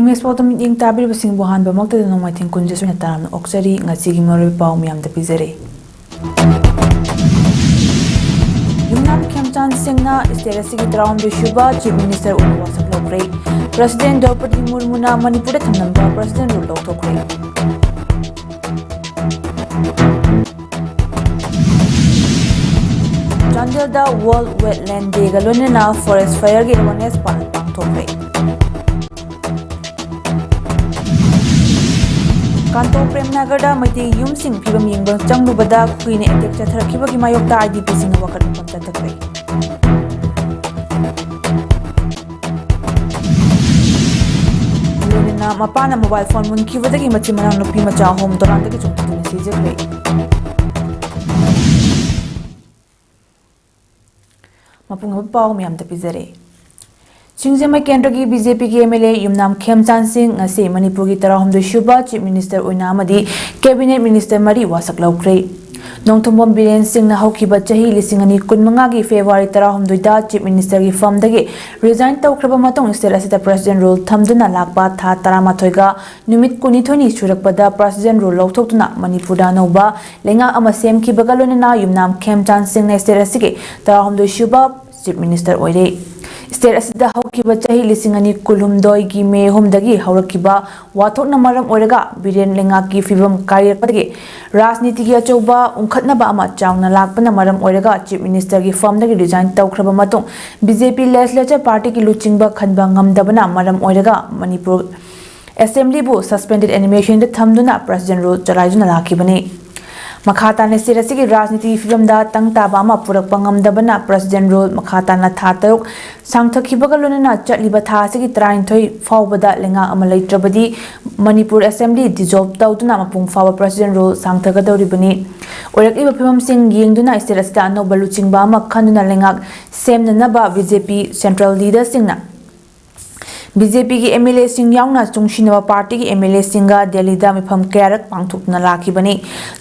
Image photo meeting tabir basing buhan ba makta no mai thing kunje suna taram oksari ngasi gi mari pau miam da pizare Yumnam Khemchan Singh na sterasi gi traum de shuba chief minister unwa saklokre president Draupadi Murmu na Manipur da thamnam ba president ru lokthokre Chandel da World Wetland Day galone na forest fire gi awareness pangthokre Kanto Premnagar da Maiti Yum Singh Pibam Yingba Changlu Bada Queen Etek Chatharakiba ki Mayokta IDP Singh Wakat Pamta Takre Luna Mapana mobile phone mun kibadagi Machimana Nupi Macha home Doranta ki Chungtu Sijakre Mapunga Pau Miam Tapizare Singzema Kendra ki BJP ki MLA Yumnam Khemchan Singh ngasi Manipur ki tarahumdu shuba chief minister oina amadi cabinet minister mari wasak laukre Nongthombom Biren Singh na haukiba chahi lisingani kunmanga ki February tarahumdu da chief minister ki firm dagi resign tawkraba matong state asita president rule thamduna lakba tha taramathoi ga numit kunithoni surakpada president rule lauthokna Manipur da noba lenga ama sem ki bagalone na Yumnam Khemchan Singh na state asike tarahumdu shuba chief minister oire State asida haukiba chahi lisingani kulhumdoi gi me homdagi haurakiba wathokna maram oiraga biren lenga ki fibam kariyakpadagi rajniti gi achauba unkhatnaba ama chawna lakpana maram oiraga chief minister gi firm dagi resign tawkhraba matong BJP legislature party ki luchingba khanba ngamdabana maram oiraga Manipur assembly bu suspended animation de thamduna president rule chalaijuna lakibani Makhata ne sirasigi rajniti film da tang taba ma purak pangam dabana president role makhata na thataruk sangthakibaga lonena chatliba tha sigi train thoi fawbada lenga amalai trabadi Manipur assembly dissolve tawduna mapung fawa president role sangthaga dawribani orakliba phimam sing yengduna sirasida no baluchingba ma khanduna lenga semna naba BJP central leader singna BJP की MLA Singh यावना चुंगशिनवा party की MLA सिंगा दिल्ली दा मिफम क्यारक पांगथुकना लाखिबनी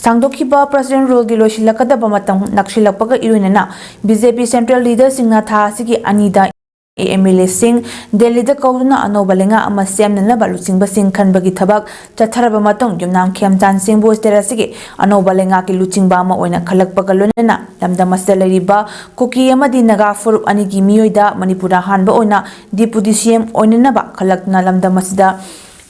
सांगदोखिबा president role गी लोशिलकदबा मतम नक्शिलकपगा इरुइनना BJP central leader सिंगना था सिगी अनिदा MLA Singh Delhi दा कौदुना अनोबलेंगा अमा सेमनना बालुचिंगबा सिंह खनबगी थबक चथरबा मतों युमनाम खेमचान सिंह बोस्टेरासिगी अनोबलेंगा की लुचिंगबा अमा ओइना खलकपगा लोनेना लमदमसदा लरिबा कुकी अमदी नगा फुरुप अनिगी मियोइदा मणिपुरदा हानबा ओइना डिप्यूटी सीएम ओइननबा खलकना लमदमसदा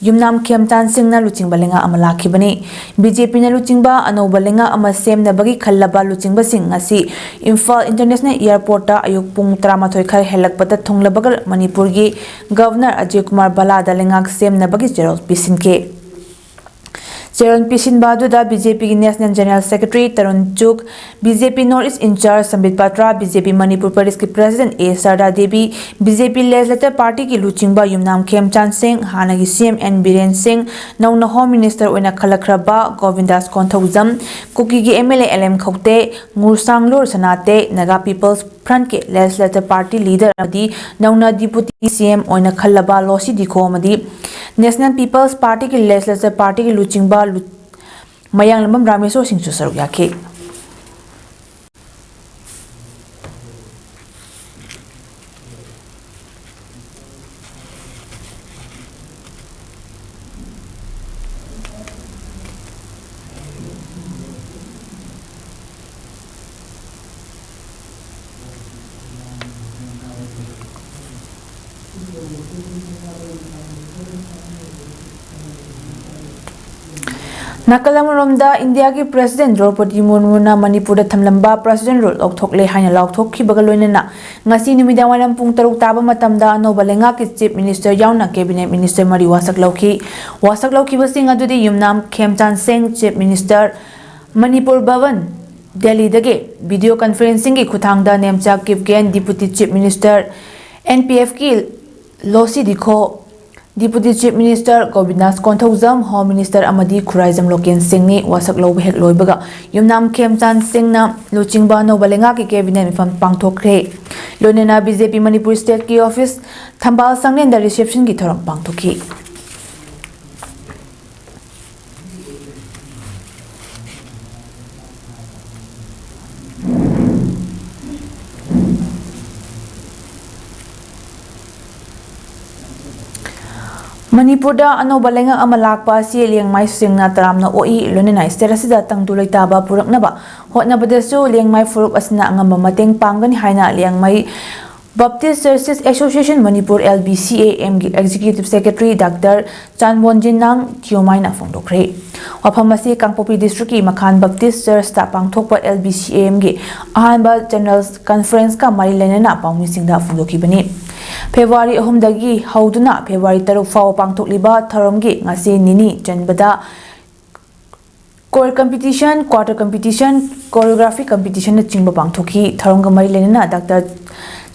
Yumnam Khemchan Singh na luchingba lenga ama lakhibani BJP na luchingba anoba lenga ama semna bagi khallaba luchingba sing ngasi Imphal International Airport ta ayuk pung 13 khar helakpata thonglabagal Manipur gi Governor Ajay Kumar Balada lenga semna bagi Gerald Pisinke Chairman Pishin Baduda BJP की National General Secretary Tarun Chuk, BJP North East in charge Sambit Patra, BJP Manipur Pradesh की President A Sarda Devi, BJP Legislative Party की लुचिंगबा युमनाम खेमचान सिंह, हानागी CM N Biren Singh, नौना Home Minister ओइना खलखरबा गोविंदास कोंथौजम, कुकी की MLA LM Khaute, ngursangloor sanate, Naga People's Front के Legislative Party Leader अदी नौना Deputy CM ओइना खलबा लोसी दिखो अमदी National People's Party की Legislative Party की लुचिंगबा Mayang Lambam Rameso Singh Susaruk Yake. Nakalamuromda India ki President Draupadi Murmu na Manipur da thamlamba President role okthokle haina laukthokki bagaloinena ngasi numidawanam pung 6 taba matamda anoba lenga ki Chief Minister yauna Cabinet Minister mari wasak lauki basing adudi Yumnam Khemchan Singh Chief Minister Manipur Bhavan Delhi dage video conferencing ki khuthangda nemcha Kipken Deputy Chief Minister NPF ki Losi Dikho Deputy Chief Minister Govindas Konthojam, Home Minister Amadi Khuraijam Loken Singni wasak lobe hek loibaga Yumnam Khemchan Singna Luchingba no balenga ki cabinet mifam pangthokre Lonena BJP Manipur State ki office Thambal Sanglen da reception ki thoram pangthokhi Manipur da ano balenga amalakpa si liangmai singna taramna oi lonena sterasida tangdu leitaba puraknaba hotnaba desu liangmai furup asna angamba mateng panggani haina liangmai Baptist Churches Association Manipur LBCAM Executive Secretary Dr. Chanwonjin Nang Thiomaina Fongdokre Waphamasi Kangpopi District ki Makhan Baptist Church ta pangthokpa LBCAM gi ahanba General Conference ka mari lenena pangmisingda fongdokibani February 3 dagi hauduna February 3 faw pangthokliba tharomgi ngasi nini janbada core competition quarter competition choreography competition na chingba pangthokhi tharomga mari lenena Dr.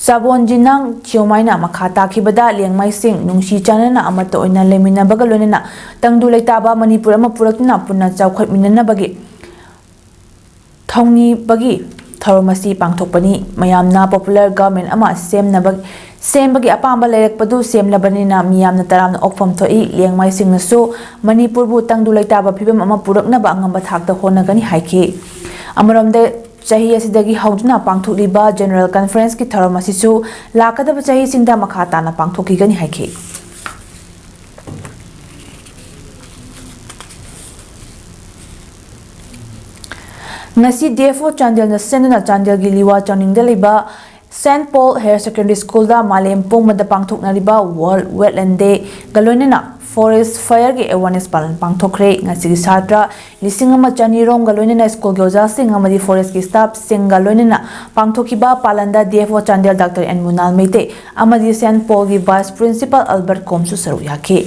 Sabonjinang Thiomaina Makhata Kibada Liangmai Sing Nungsi Chanana Amato Oina Lemina Bagalonena Tangdu Leitaba Manipur ama Purakna Puna Chawkhot Minana Bagi Thongni Bagi Tharomasi Pangthokpani Mayamna Popular Government ama Semna Bagi Sem Bagi Apamba Lerekpadu Semlabanina Miyamna Taramna Okfam Thoi Liangmai Sing Nasu Manipur bu Tangdu Leitaba Phibam ama Purakna ba angamba thakta honagani haiki Amaramde Chahi asidagi hauduna pangthokliba General Conference ki tharom asisu lakadaba chahi singda makhata na pangthokigani haike ngasi DFO Chandel na senna Chandel gi liwa chaningda liba St Paul Higher Secondary School da malem pongmada pangthokna liba World Wetland Day galonena Forest Fire ki awareness palan pangthokre ngasi gi satra lisingama chani rom galonena school gyoja singamadi forest ki staff singalonena pangthokiba palanda DFO Chandel Dr. N Munal Meite amadi St Paul gi Vice Principal Albert Komsu saru yake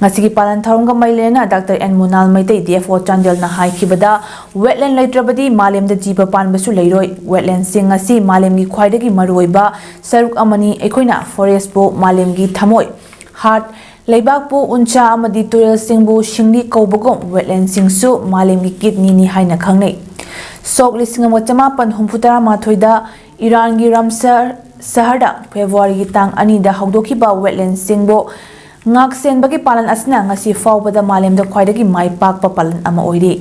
ngasi gi palan tharongga mailena Dr. N Munal Meite DFO Chandel na haikibada wetland leitrabadi malem da jiba panbasu leiroi wetland sing ngasi malem gi khwaidagi maruiba saruk amani ekoina forest bo malem gi thamoi heart Leibakpu uncha amadi turel singbu shingli kaubagom wetland singsu malemgi kidney ni haina khangnei sok lisingam chamapan humfutara mathoida Iran gi Ramsar saharda February gi tang ani da hawdokhiba wetland singbo ngak sen bagi palan asna ngasi fawbada malemda khwaidagi mai pakpa palan ama oiri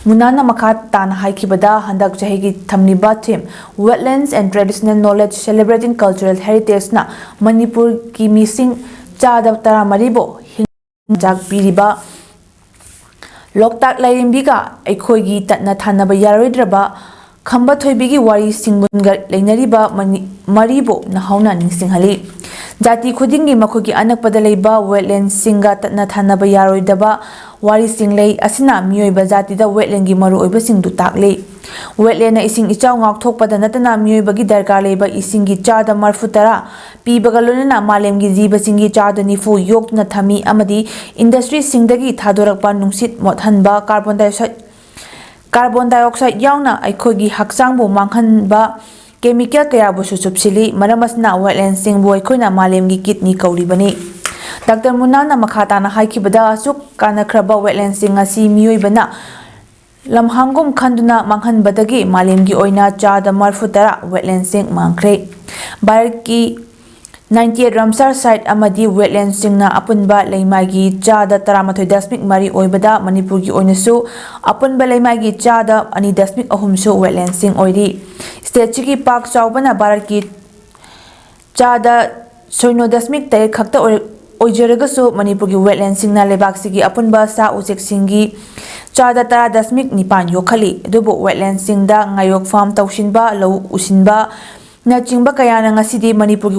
munana makhat tan haikibada handak chahigi thamniba theme Wetlands and Traditional Knowledge Celebrating Cultural Heritage na Manipur ki missing Chadab Tara Maribo Hinjak Piriba Loktak Lairimbiga Ekoigi Tatna Tanaba Yaroidraba Kamba Toibigi Wari Singbunga Lainariba Maribo Nahauna Ningsinghali Jati Kudingi Makogi Anakpadaleba Wetland Singa Tatna Tanaba Yaroidaba Wari Singlay Asina Mioiba Jati da Wetlangi Maru Oiba Singdu Takle Wetland ising ichaw ngak thokpada natana mioibagi darkar leba isingi chada marfutara pibagalonena malemgi jiba singi chada nifu yokna thami amadi industry singdagi thadorakpa nungsit mothanba carbon dioxide yauna aikhogi haksangbu manghanba chemical kaya bu susupsili maramasna wetland singbu aikhoina malemgi kidney kauribani Dr. Munana Makhata na haikibada asuk kanakraba wetland singa si mioibana Lamhangum Khanduna Manghan Badagi Malimgi Oina Chada Marfutara Wetland Sing Mangkre Barki 98 Ramsar site Amadi Wetland Singna Apunba Laimagi Chada Taramathoy Dasmik Mari Oibada Manipurgi Oinasu Apunba Laimagi Chada Ani Dasmik Ahumsu Wetland Sing Oiri State Chiki Park Chaubana Barki Chada Soino Dasmik Tay Khakta Oijeragasu Manipurgi Wetland Singna Lebaksigi Apunba Sa Usek Singi Chada Tara Dasmik Nipan Yokhali Dubu Wetland Singda Ngayok Farm Taushinba Lau Usinba Na Chingba Kayana Ngasidi Manipurgi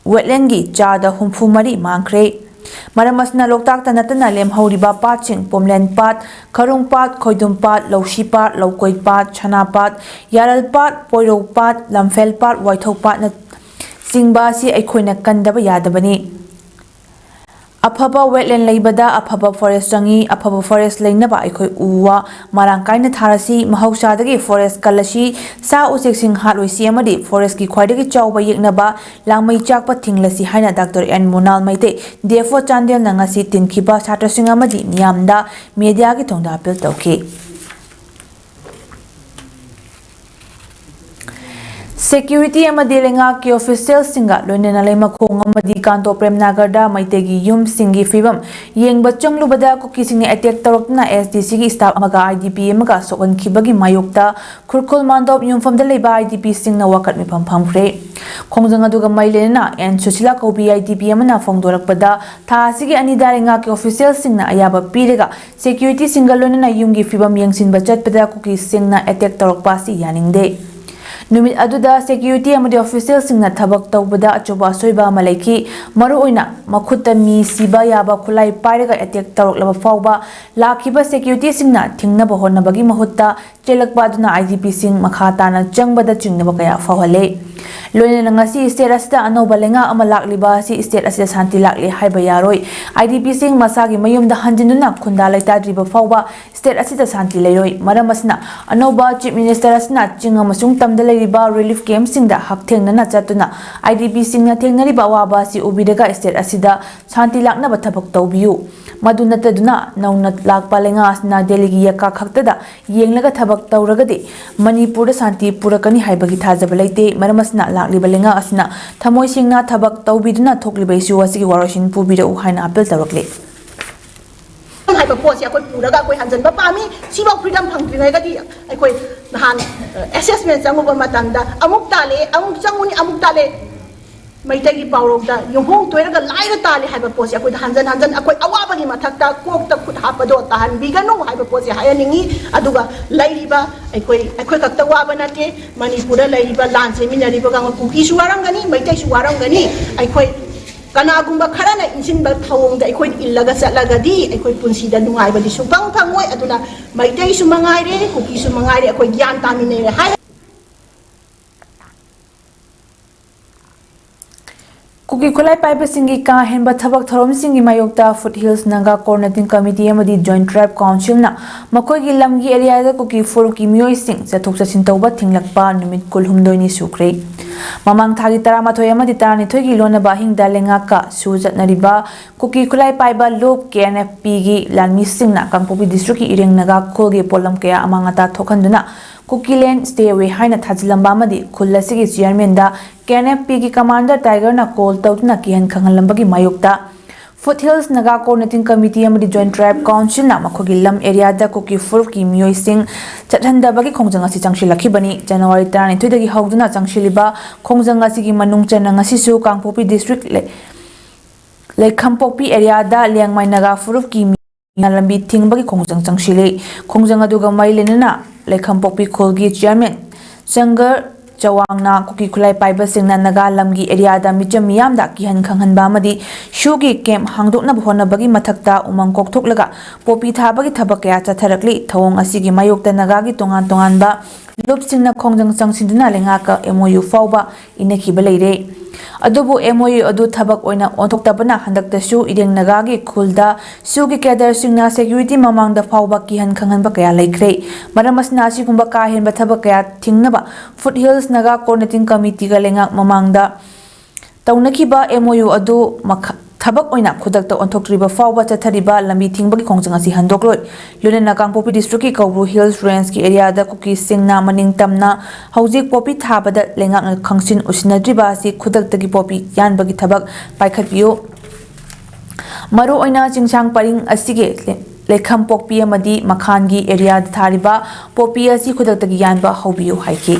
Wetlandgi Chada Humfumari Mangkre Maramasna Loktak Tanatana Lem Hauriba Patching Pomland Pat Karung Pat Koidum Pat Laushi Pat Laukoi Pat Chana Pat Yaral Pat Poiro Pat Lamfel Pat Waithok Pat Na Singba Si Aikhoina Kandaba Yadabani अफबा wetland लेबदा अफबा forest चंगी अफबा forest लेनबा अखोई उवा Marang कायना थारसी महौसादगी forest कलसी सा उचेकसिंग हालोइसी अमदी forest की ख्वाइदगी Chaoba येकनबा लांगमई चाकपा थिंगलसी हाइना doctor N मोनाल मैते देफो चांदेल नंगासी तिनखिबा छात्रसिंग अमदी मियामदा मीडिया की थोंदा appeal तौखी Security amadi lenga ki official singa loinena lema khong amadi kanto premnagarda maitegi yum singi fibam yengba changlubada ko kising attack tarokna SDC gi staff amaga IDP amaga sokan khibagi mayokta khurkhul mandop yumfam da leba IDP singna wakat mi phampham khre khongjang aduga mailena en susila kobi IDP amana phongdorakpada tha asigi ani darenga ki official singna ayaba pirega security singa loinena yumgi fibam yengsin bachat pada ko kisingna attack tarokpa si yaningde Numit aduda security amadi official singna thabak tawbada achoba soiba malaiki maru oina makhutta mi siba yaba khulai pairaga attack tawrok fawba lakhiba security singna thingna ba honnabagi mahutta chelakpa aduna IDP sing makha tana changbada chingnaba kaya fawhale loina ngasi state asida anoba lenga ama lakliba si state asida santi lakli haiba yaroi IDP sing masagi mayumda hanjinuna khunda laita driba fawba state asida santi leiroi maramasna anoba chief minister asna chinga masung tamda relief camp singda hakthengna chatuna IDP singna thengnari bawaba si ubidaga state asida shanti lakna bathabak tawbiu maduna taduna nauna lakpa lenga asna deligi yaka khaktada yenglaga thabak tawragadi Manipur da shanti purakani haibagi thajaba leite maramasna lakliba lenga asna thamoi singna thabak tawbiduna thokliba isu asigi waroshin pubida u haina appeal tawrakle hai ba posi akoi puraga akoi hanjan ba pami siba freedom phangtringai gadi akoi han assessment changu ba matanda amuk tale amuk changuni amuk tale maita gi pawrok da yong toiraga laiga tale hai ba posi akoi hanjan akoi awaba gi mathakta kok ta khut hapado tahan biganu hai ba posi hayaningi aduga lairiba akoi kakta waba nate Manipur lairiba lan seminary ba gang kuki suwarang gani maita suwarang gani akoi kanagumba kharana insinba thawongda akhoi illaga chatlagadi akhoi punsida nungaibadi supang phangoi aduna maitai su mangaire kuki su mangaire akhoi gyan tamine hai Kuki khulai paiba singi ka henba thabak thorom singi mayokta foothills naga coordinating committee amadi joint tribe council na makoi gi lamgi area da kuki foruki mioi sing chathok chachin tawba thinglakpa numit kulhumdoi ni sukre mamang thagi taramathoi amadi tarani thoi gi lona ba hingda lenga ka su jatnariba kuki khulai paiba lob KNFP gi lanmi sing na kangpopi district ki ireng naga khol gi polam kaya amangata thokhanduna Kukilen stay away haina thajilamba madi khullasi chairman da KNFP ki commander Tiger na call tawtna kihan khangalamba gi mayokta Foothills naga coordinating committee amadi joint tribe council na makhogi lam area da kuki fur ki mioi sing chathanda bagi khongjanga si changshilakhi bani January 32 dagi hawduna changshiliba khongjanga si gi manung chananga si su kangpopi district le khampopi area da liangmai naga fur ki lambi thingbagi khongjang changshile khongjanga duga mailenana Lekhampopi Kolgi chairman Sangar Chawangna Kuki Khulai Paiba Singna Naga Lamgi area da micham miyam da kihan khanghanba amadi shugi camp hangdokna bhona bagi mathakta umang kokthok laga popi tha bagi thabak ya chatharakli thawong asigi mayokta naga gi tongan ba lop singna khongjang changsinduna lenga ka MOU fawba inakhiba leire adubu MOU adu thabak oina onthoktabana handaktasu ireng naga gi khulda sugi kadar singna security mamang da fawba kihan khanghanba kaya laikre maramasna asigumba ka henba thabak kaya thingnaba Foothills naga coordinating committee ga lenga mamang da taunakhiba MOU adu thabak oina khudakta onthoktriba fawba chathariba lambi thingbagi khongjang asi handokloi lunena kangpopi district ki Kauru Hills range ki area da kuki singna maning tamna haujik popi thabada lenga khangsin usnadriba asi khudakta gi popi yanbagi thabak paikhatpiyo maru oina chingchang paring asige lekham pokpi amadi makhan gi area da thariba popi asi khudakta gi yanba haubiyo haiki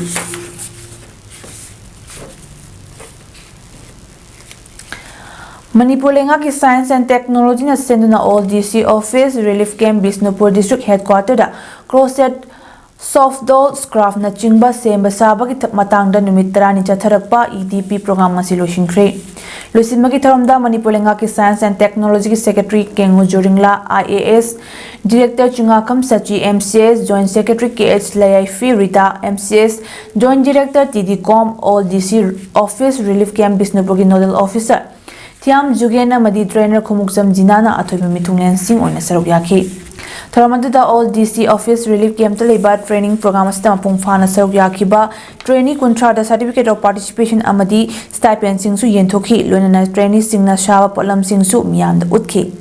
Manipur lenga ki science and technology na senduna all DC office relief camp Bisnupur district headquarter da crochet soft doll craft na chingba semba saba ki matang da numit 30 chatharakpa EDP program ma silosinkhre losinma ki tharomda Manipur lenga ki science and technology ki secretary Kengu Joringla IAS director Chungakam Sachi MCS joint secretary KH Layaifi Rita MCS joint director TD Com all DC office relief camp Bisnupur ki nodal officer Thiam Jugen amadi trainer Khumuksam Jinana athoiba mithunglen sing oina saruk yakhi. Tharamanduda all DC office relief camp taliba training program astam pung fana saruk yakhiba trainee kuntra da certificate of participation amadi stipend sing su yenthokhi loinana trainee singna shawa polam sing su miyam da utkhi.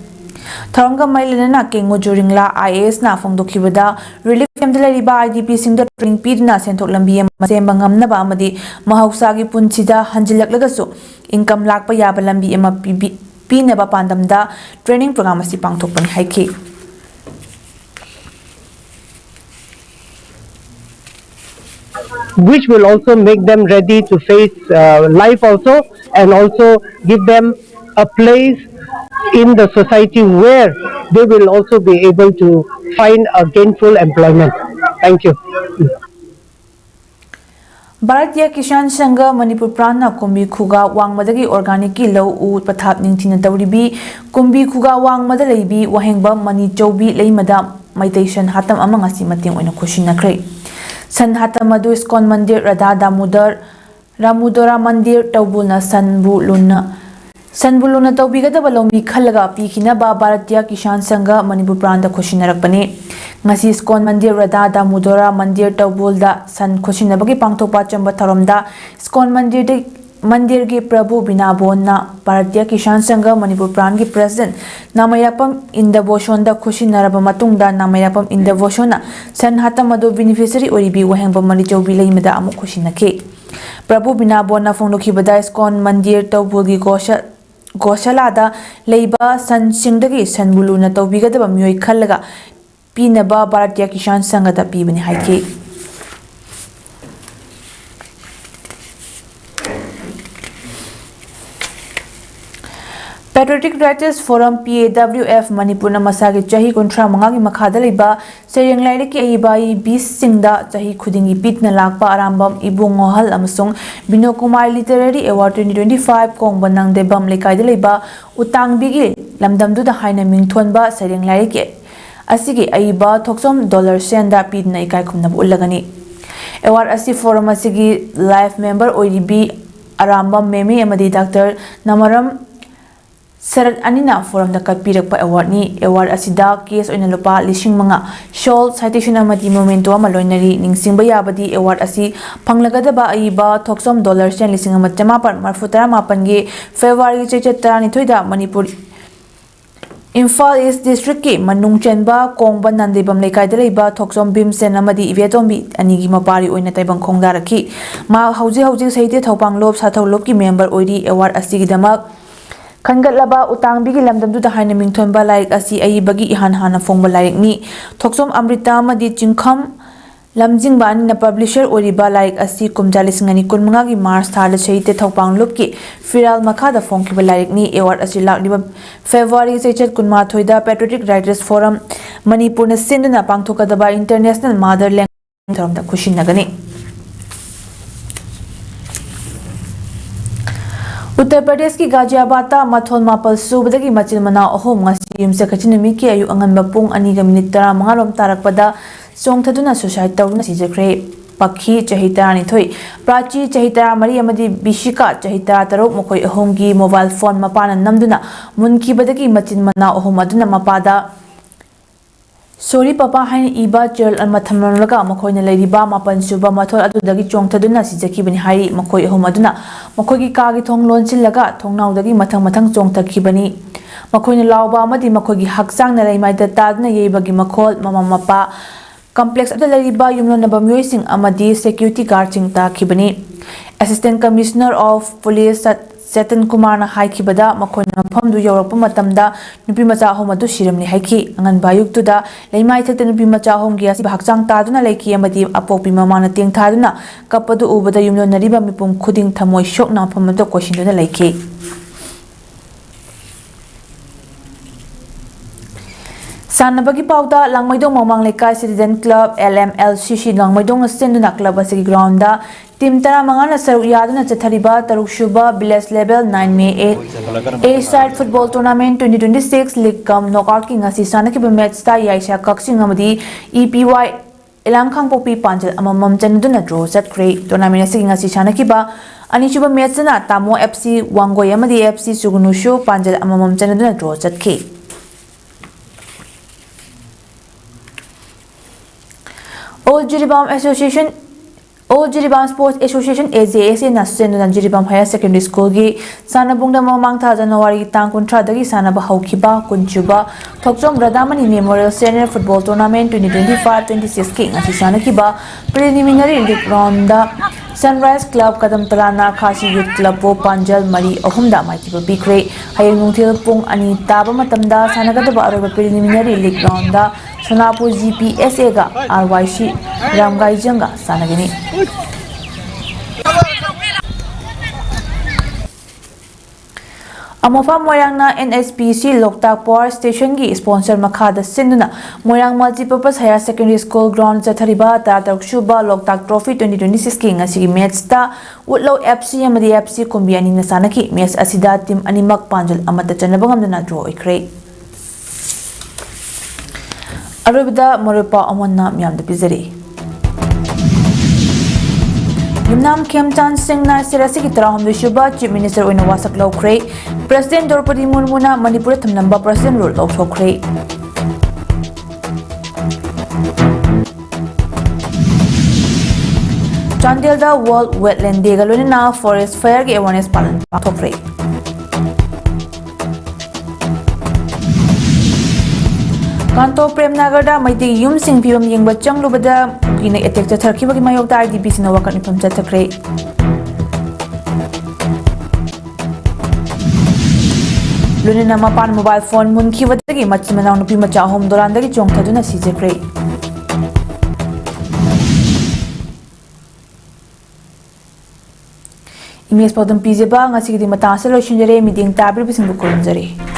Tharanga mailena kengo juringla IAS na phongdokhibada relief camp taliba IDP sing da training pidna senthok lambi semba ngamna ba amadi mahausa gi punchida hanjilaklagasu income lakpa yaba lambi ema pina ba pandamda training program asi pangthokpani haiki. Which will also make them ready to face life also, and also give them a place in the society where they will also be able to find a gainful employment. Thank you. Bharatiya Kisan Sangha Manipur Prana Kumbi Khuga Wangmadagi Organic Low U Pathap Ningtina Tauribi Kumbi Khuga Wangmadalebi Wahengba Mani Jobi Leimada Meditation Hatam Amangasi Mating on a Kushina Kray. San Hatamadu Skon Mandir Radha Damudar Ramudora Mandir Taubuna Sanbuluna Taubigada Balomi Kalaga Pikina Ba Bharatiya Kisan Sangha Manipur Pranda Kushinarapani Ngasi Skon Mandir Radha Damudora Mandir Taubulda San Kushinabagi Pangtopa Chamba Tharamda Skon Mandir Gi Prabhu Binabona Bharatiya Kisan Sangha Manipur Prangi President Namayapam in the Boshonda Kushinaraba Matungda Namayapam in the Boshona San Hatamadu Beneficiary Oribi Wahengba Manijo Bilaimada Amu Kushinake Prabhu Binabona Fondokibada Skon Mandir Taubulgi Goshalada Leiba San Singdagi Sanbuluna Taubigadaba Mui Kalaga Pinaba Bharatiya Kisan Sangha da Pibini Haiki. Patriotic Writers Forum PAWF Manipur na masagi chahi kontra mangagi makhadaliba sereng lairiki aibai 20 singda chahi khudingi pitna lakpa arambam ibung ngohal amasung Bino Kumar Literary Award 2025 kong banang debam lekai daliba utang bigi lamdamdu da haina mingthonba sereng lairiki asigi aiba thoksom dollar senda pitna ikai khumna ulagani award asi forum asigi life member oiribi arambam meme amadi Dr. Namaram Sarat Anina Forum da Katpirakpa Award ni award asida case oina lupa lising mga shawl citation amati momento amaloinari ningsingba yabadi award asi phanglagadaba aiba thoksom dollar sen lising ama chamapan marfutara mapan ge February chechetara nithoida Manipur Imphal East District ki manung chenba kongba nandebam lekai da leiba thoksom bimsen amadi ivetombi anigi mapari oina taibang khongda rakhi ma hauji saite thopang lop sathau lop ki member oiri award asigi damak Kangatlaba utang bigi lamdamdu da haina mingthonba laik asi aibagi ihan hana phongba laik ni thoksom amrita madi chingkham lamjingba ani na publisher oriba laik asi kumjali singani kunmanga gi mars thar cheite thopang lupki firal makha da phongkiba laik ni award asi lakliba February sechet kunma thoida Patriotic Writers Forum Manipur na sinduna pangthokadaba International Mother Language Forum da khushinagani Uttar Pradesh ki Ghaziabad Mathol Mapal Subadagi Machil Mana Ahom ngasi yumse kachinami ki ayu anganba pung 2:35 rom tarakpada songthaduna suicide tawna sijakre pakhi chahita ni thoi prachi chahita mari amadi bishika chahita tarok mokoi ahomgi mobile phone mapana namduna munki badagi machin mana ahom aduna mapada Sorry Papa Hain Iba Churl and Matamalaga Makoina Lady Ba Mapan Suba Mathol Adudagi Chongtaduna Sijaki Ben Hari Makoi Homaduna Makogi Kagi Tong Lonsilaga Tong Now Dagi Matang Chongtakibani Makoina Lauba Madi Makogi Haksang Nalay Maida Tadna Yebagi Makol Mama Mapa Complex at the Lady Ba Yumno Nabamusing Amadi Security Guard Chingta Kibani Assistant Commissioner of Police Setan Kumar na haikibada makoina mafamdu yorokpa matamda nupi macha ahom adu shiramni haiki angan bayuktuda leimai thakta nupi macha ahom gi asi bhaksang taduna leiki amadi apopi mamana teng thaduna kapadu ubada yumno nariba mipum khuding thamoi shok na famado koshinduna leiki Sanabagi Pauda Langmaidong Mamang Lekai Citizen Club LMLCC Langmaidong Senduna Club asigi grounda Tim Tara Mangana Saru Yaduna Chathariba Taruk Shuba Village Level 9 May 8 A-Side Football Tournament 2026 League Cum Knockout King Asi Sanaki Match Ta Yaisha Kaksing Amadi EPY Elangkhang Popi Panjal Amamam Chanaduna Draw Chatkre Tournament asigi Asi Sanaki Ba ꯑꯅꯤꯁꯨꯕ ꯃꯦꯠꯁꯅ ꯇꯥꯃꯣ FC Wangoi ꯑꯃꯗꯤ FC ꯁꯨꯒꯨꯅꯨꯁꯨ ꯄꯥꯟꯖꯜ ꯑꯃꯃꯝ ꯆꯟꯅꯗꯨꯅ ꯗ꯭ꯔꯣ ꯆꯠꯈꯤ All Jiribam Sports Association AJSA na Senduna Jiribam Higher Secondary School gi Sanabungda Mamang Tha January tang kuntra dagi sanaba haukiba kunchuba Thokjom Radamani Memorial Senior Football Tournament 2025-26 ki ngasi sanakiba preliminary league round da Sunrise Club Kadam Talana Khasi Youth Club po Panjal Mari Ahumda Maikiba Bikre Hayang Nungthil Pung Ani Taba Matamda Sanagadaba Aroba preliminary league round da Sonapur GPSA ga RYC Ramgai Janga Sanagini Amofa Moirangna NSPC Loktak Power Station gi sponsor Makhada Sinduna Moirang Multipurpose Higher Secondary School Ground Zathariba Tatak Shuba Loktak Trophy 2026 ki ngasi match ta Utlaw FC amadi FC Kumbi ani na sanaki match asida team animak Panjal amata chanaba ngamdana draw ikre Arubida Moripa Amonna Myamda Pizari Yumnam Khemchan Singh na Sirasi ki taraham Shubha Chief Minister oina wasak lawkre President Draupadi Murmu na Manipur thamnamba President role lawthokre Chandel da World Wetland Day ga loina Forest Fire ki awareness palan pathokre Kanto Premnagar da Maiti Yum Singh Pibam Yingba Changlubada Kina Attack Chatharkiba ki mayok da IDP sina wakat nipam chathakre Lunina mapan mobile phone munki wadagi machimana nupi macha home dorandagi chongthaduna sijakre Image PAODAM pijeba ngasi ki mata sa loishinjare meeting tabri bising bukurunjare